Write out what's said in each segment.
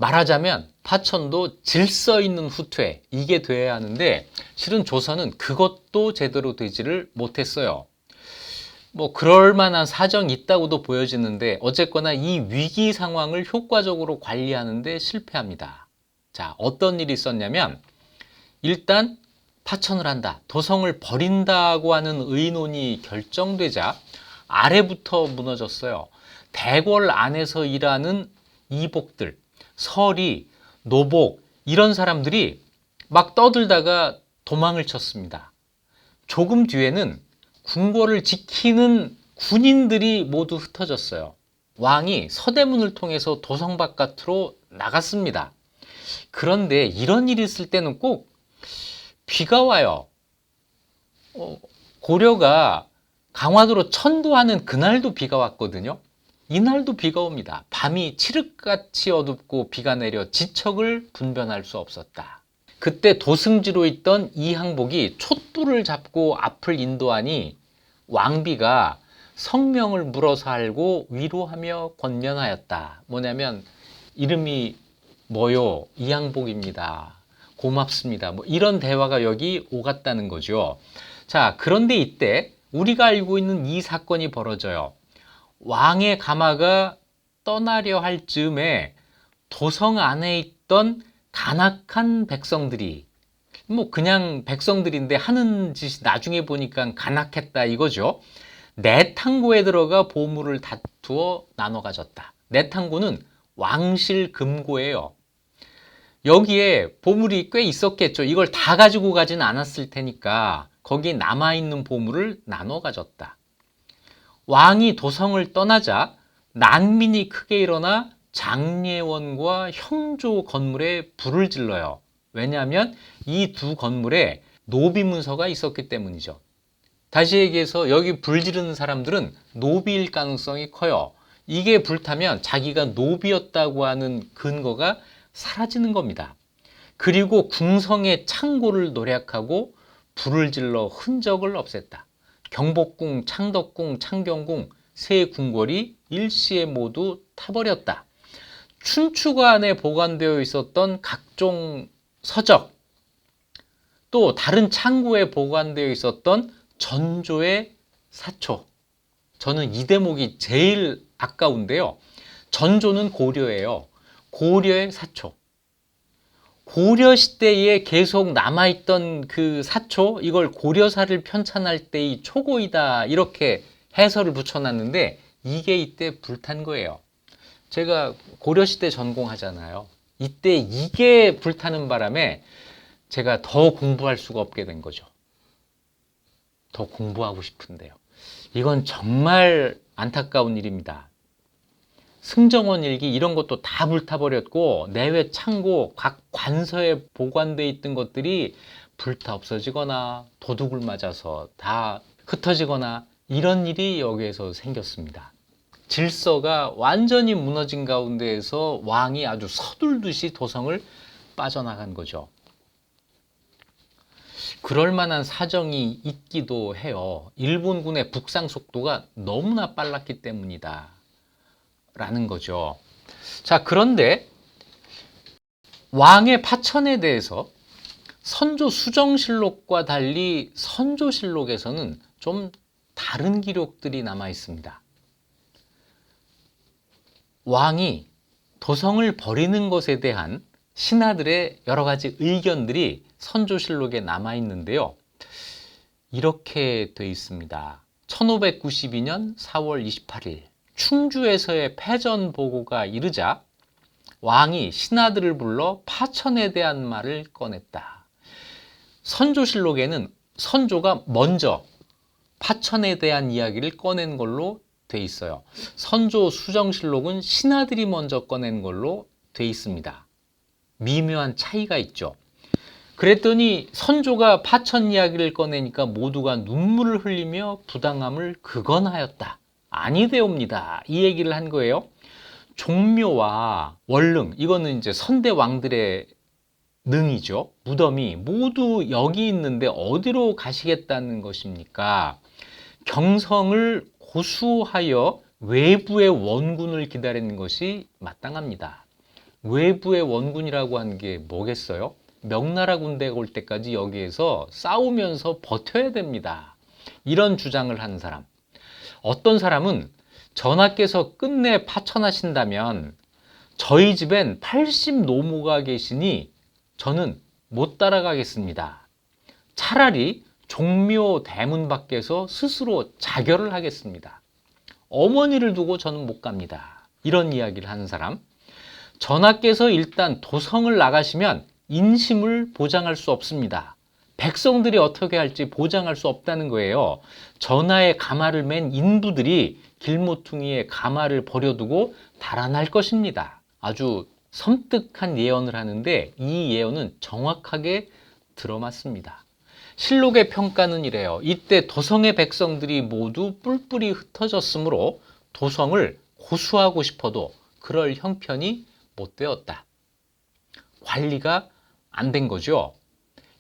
말하자면 파천도 질서 있는 후퇴, 이게 돼야 하는데 실은 조선은 그것도 제대로 되지를 못했어요. 뭐 그럴 만한 사정이 있다고도 보여지는데 어쨌거나 이 위기 상황을 효과적으로 관리하는 데 실패합니다. 자, 어떤 일이 있었냐면 일단 파천을 한다, 도성을 버린다고 하는 의논이 결정되자 아래부터 무너졌어요. 대궐 안에서 일하는 이복들, 서리, 노복 이런 사람들이 막 떠들다가 도망을 쳤습니다. 조금 뒤에는 궁궐을 지키는 군인들이 모두 흩어졌어요. 왕이 서대문을 통해서 도성 바깥으로 나갔습니다. 그런데 이런 일이 있을 때는 꼭 비가 와요. 고려가 강화도로 천도하는 그날도 비가 왔거든요. 이날도 비가 옵니다. 밤이 칠흑같이 어둡고 비가 내려 지척을 분변할 수 없었다. 그때 도승지로 있던 이항복이 촛불을 잡고 앞을 인도하니 왕비가 성명을 물어서 알고 위로하며 권면하였다. 뭐냐면 이름이 뭐요? 이항복입니다. 고맙습니다. 뭐 이런 대화가 여기 오갔다는 거죠. 자, 그런데 이때 우리가 알고 있는 이 사건이 벌어져요. 왕의 가마가 떠나려 할 즈음에 도성 안에 있던 간악한 백성들이, 뭐 그냥 백성들인데 하는 짓이 나중에 보니까 간악했다 이거죠. 내탕고에 들어가 보물을 다투어 나눠 가졌다. 내탕고는 왕실 금고예요. 여기에 보물이 꽤 있었겠죠. 이걸 다 가지고 가진 않았을 테니까 거기 남아있는 보물을 나눠 가졌다. 왕이 도성을 떠나자 난민이 크게 일어나 장례원과 형조 건물에 불을 질러요. 왜냐하면 이 두 건물에 노비 문서가 있었기 때문이죠. 다시 얘기해서 여기 불 지르는 사람들은 노비일 가능성이 커요. 이게 불타면 자기가 노비였다고 하는 근거가 사라지는 겁니다. 그리고 궁성의 창고를 노략하고 불을 질러 흔적을 없앴다. 경복궁, 창덕궁, 창경궁 세 궁궐이 일시에 모두 타버렸다. 춘추가 안에 보관되어 있었던 각종 서적, 또 다른 창고에 보관되어 있었던 전조의 사초. 저는 이 대목이 제일 아까운데요. 전조는 고려예요. 고려의 사초. 고려 시대에 계속 남아있던 그 사초, 이걸 고려사를 편찬할 때의 초고이다 이렇게 해설을 붙여놨는데 이게 이때 불탄 거예요. 제가 고려시대 전공하잖아요. 이때 이게 불타는 바람에 제가 더 공부할 수가 없게 된 거죠. 더 공부하고 싶은데요. 이건 정말 안타까운 일입니다. 승정원 일기 이런 것도 다 불타버렸고 내외 창고 각 관서에 보관되어 있던 것들이 불타 없어지거나 도둑을 맞아서 다 흩어지거나 이런 일이 여기에서 생겼습니다. 질서가 완전히 무너진 가운데에서 왕이 아주 서둘듯이 도성을 빠져나간 거죠. 그럴 만한 사정이 있기도 해요. 일본군의 북상 속도가 너무나 빨랐기 때문이다 라는 거죠. 자, 그런데 왕의 파천에 대해서 선조 수정실록과 달리 선조실록에서는 좀 다른 기록들이 남아 있습니다. 왕이 도성을 버리는 것에 대한 신하들의 여러 가지 의견들이 선조실록에 남아 있는데요. 이렇게 돼 있습니다. 1592년 4월 28일 충주에서의 패전 보고가 이르자 왕이 신하들을 불러 파천에 대한 말을 꺼냈다. 선조실록에는 선조가 먼저 파천에 대한 이야기를 꺼낸 걸로 돼 있어요. 선조 수정실록은 신하들이 먼저 꺼낸 걸로 돼 있습니다. 미묘한 차이가 있죠. 그랬더니 선조가 파천 이야기를 꺼내니까 모두가 눈물을 흘리며 부당함을 극언하였다. 아니되옵니다. 이 얘기를 한 거예요. 종묘와 원릉, 이거는 이제 선대 왕들의 능이죠. 무덤이 모두 여기 있는데 어디로 가시겠다는 것입니까? 경성을 고수하여 외부의 원군을 기다리는 것이 마땅합니다. 외부의 원군이라고 하는 게 뭐겠어요? 명나라 군대가 올 때까지 여기에서 싸우면서 버텨야 됩니다. 이런 주장을 하는 사람. 어떤 사람은 전하께서 끝내 파천하신다면 저희 집엔 80 노모가 계시니 저는 못 따라가겠습니다. 차라리 종묘 대문 밖에서 스스로 자결을 하겠습니다. 어머니를 두고 저는 못 갑니다. 이런 이야기를 하는 사람. 전하께서 일단 도성을 나가시면 인심을 보장할 수 없습니다. 백성들이 어떻게 할지 보장할 수 없다는 거예요. 전하의 가마를 맨 인부들이 길모퉁이에 가마를 버려두고 달아날 것입니다. 아주 섬뜩한 예언을 하는데 이 예언은 정확하게 들어맞습니다. 실록의 평가는 이래요. 이때 도성의 백성들이 모두 뿔뿔이 흩어졌으므로 도성을 고수하고 싶어도 그럴 형편이 못 되었다. 관리가 안 된 거죠.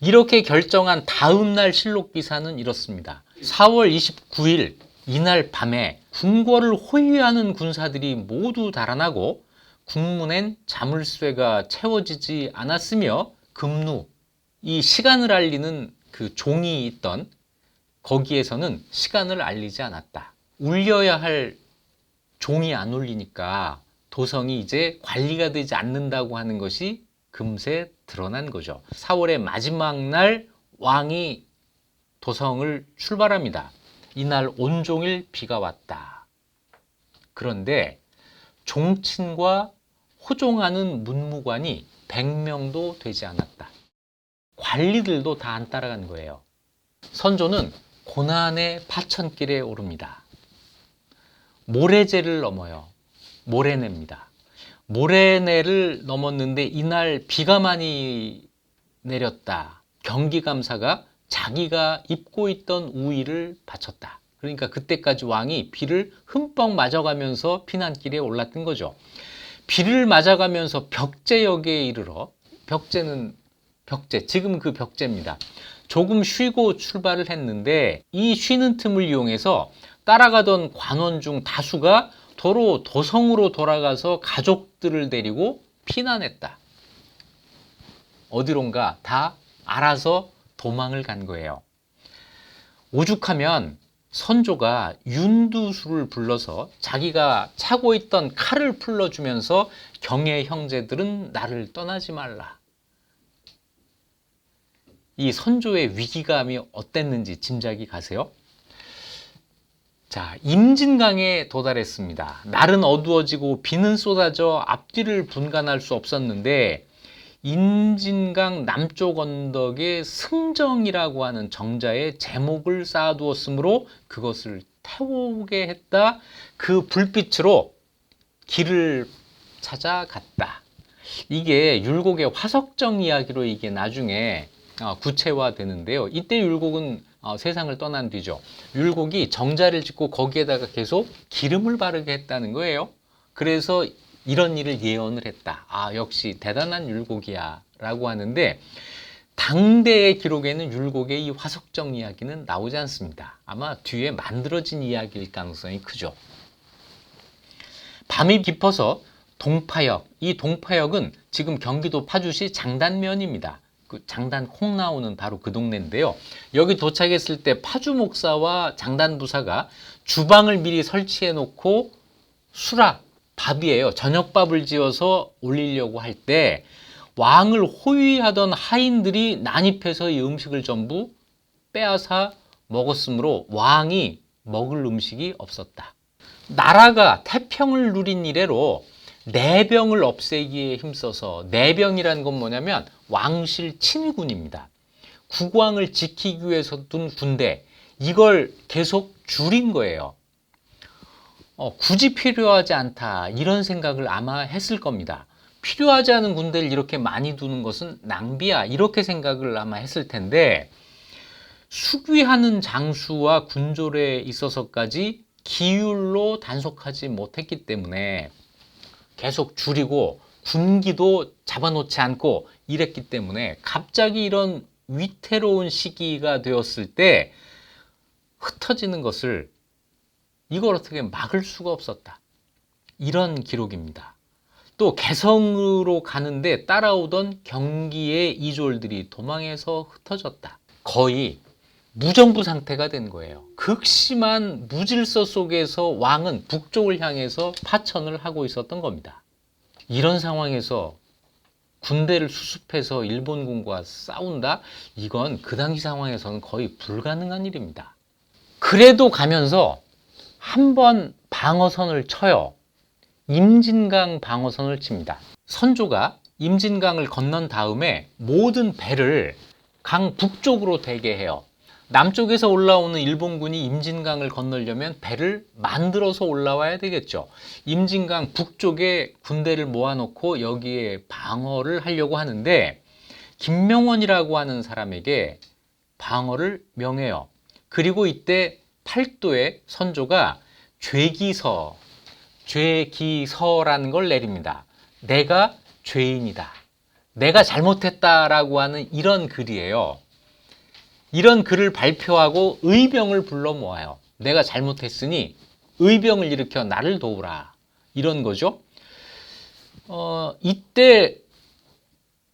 이렇게 결정한 다음 날 실록 기사는 이렇습니다. 4월 29일 이날 밤에 궁궐을 호위하는 군사들이 모두 달아나고 국문엔 자물쇠가 채워지지 않았으며 금루, 이 시간을 알리는 그 종이 있던 거기에서는 시간을 알리지 않았다. 울려야 할 종이 안 울리니까 도성이 이제 관리가 되지 않는다고 하는 것이 금세 드러난 거죠. 4월의 마지막 날 왕이 도성을 출발합니다. 이날 온종일 비가 왔다. 그런데 종친과 호종하는 문무관이 100명도 되지 않았다. 관리들도 다 안 따라간 거예요. 선조는 고난의 파천길에 오릅니다. 모래제를 넘어요. 모래내입니다. 모래내를 넘었는데 이날 비가 많이 내렸다. 경기감사가 자기가 입고 있던 우의를 바쳤다. 그러니까 그때까지 왕이 비를 흠뻑 맞아가면서 피난길에 올랐던 거죠. 비를 맞아가면서 벽제역에 이르러, 벽제는 벽제, 지금 그 벽제입니다. 조금 쉬고 출발을 했는데 이 쉬는 틈을 이용해서 따라가던 관원 중 다수가 도로 도성으로 돌아가서 가족들을 데리고 피난했다. 어디론가 다 알아서 도망을 간 거예요. 오죽하면 선조가 윤두수를 불러서 자기가 차고 있던 칼을 풀러주면서 경의 형제들은 나를 떠나지 말라. 이 선조의 위기감이 어땠는지 짐작이 가세요? 자, 임진강에 도달했습니다. 날은 어두워지고 비는 쏟아져 앞뒤를 분간할 수 없었는데 임진강 남쪽 언덕에 승정이라고 하는 정자에 제목을 쌓아두었으므로 그것을 태우게 했다. 그 불빛으로 길을 찾아갔다. 이게 율곡의 화석정 이야기로 이게 나중에 구체화되는데요. 이때 율곡은 세상을 떠난 뒤죠. 율곡이 정자를 짓고 거기에다가 계속 기름을 바르게 했다는 거예요. 그래서 이런 일을 예언을 했다. 아, 역시 대단한 율곡이야 라고 하는데 당대의 기록에는 율곡의 이 화석정 이야기는 나오지 않습니다. 아마 뒤에 만들어진 이야기일 가능성이 크죠. 밤이 깊어서 동파역, 이 동파역은 지금 경기도 파주시 장단면입니다. 그 장단 콩 나오는 바로 그 동네인데요. 여기 도착했을 때 파주 목사와 장단 부사가 주방을 미리 설치해 놓고 수락, 밥이에요. 저녁밥을 지어서 올리려고 할 때 왕을 호위하던 하인들이 난입해서 이 음식을 전부 빼앗아 먹었으므로 왕이 먹을 음식이 없었다. 나라가 태평을 누린 이래로 내병을 없애기에 힘써서, 내병이라는 건 뭐냐면 왕실 친위군입니다. 국왕을 지키기 위해서 둔 군대, 이걸 계속 줄인 거예요. 굳이 필요하지 않다 이런 생각을 아마 했을 겁니다. 필요하지 않은 군대를 이렇게 많이 두는 것은 낭비야 이렇게 생각을 아마 했을 텐데 수귀하는 장수와 군졸에 있어서까지 기율로 단속하지 못했기 때문에 계속 줄이고 군기도 잡아놓지 않고 이랬기 때문에 갑자기 이런 위태로운 시기가 되었을 때 흩어지는 것을 이걸 어떻게 막을 수가 없었다. 이런 기록입니다. 또 개성으로 가는데 따라오던 경기의 이졸들이 도망해서 흩어졌다. 거의 무정부 상태가 된 거예요. 극심한 무질서 속에서 왕은 북쪽을 향해서 파천을 하고 있었던 겁니다. 이런 상황에서 군대를 수습해서 일본군과 싸운다? 이건 그 당시 상황에서는 거의 불가능한 일입니다. 그래도 가면서 한번 방어선을 쳐요. 임진강 방어선을 칩니다. 선조가 임진강을 건넌 다음에 모든 배를 강 북쪽으로 대게해요. 남쪽에서 올라오는 일본군이 임진강을 건너려면 배를 만들어서 올라와야 되겠죠. 임진강 북쪽에 군대를 모아놓고 여기에 방어를 하려고 하는데 김명원이라고 하는 사람에게 방어를 명해요. 그리고 이때 팔도에 선조가 죄기서라는 걸 내립니다. 내가 죄인이다. 내가 잘못했다라고 하는 이런 글이에요. 이런 글을 발표하고 의병을 불러 모아요. 내가 잘못했으니 의병을 일으켜 나를 도우라. 이런 거죠. 이때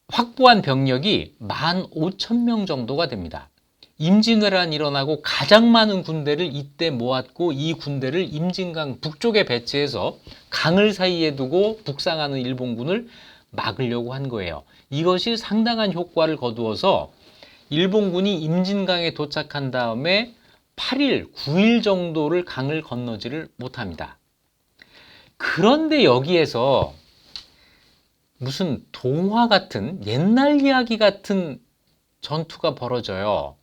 확보한 병력이 15,000명 정도가 됩니다. 임진왜란이 일어나고 가장 많은 군대를 이때 모았고 이 군대를 임진강 북쪽에 배치해서 강을 사이에 두고 북상하는 일본군을 막으려고 한 거예요. 이것이 상당한 효과를 거두어서 일본군이 임진강에 도착한 다음에 8일, 9일 정도를 강을 건너지를 못합니다. 그런데 여기에서 무슨 동화 같은 옛날 이야기 같은 전투가 벌어져요.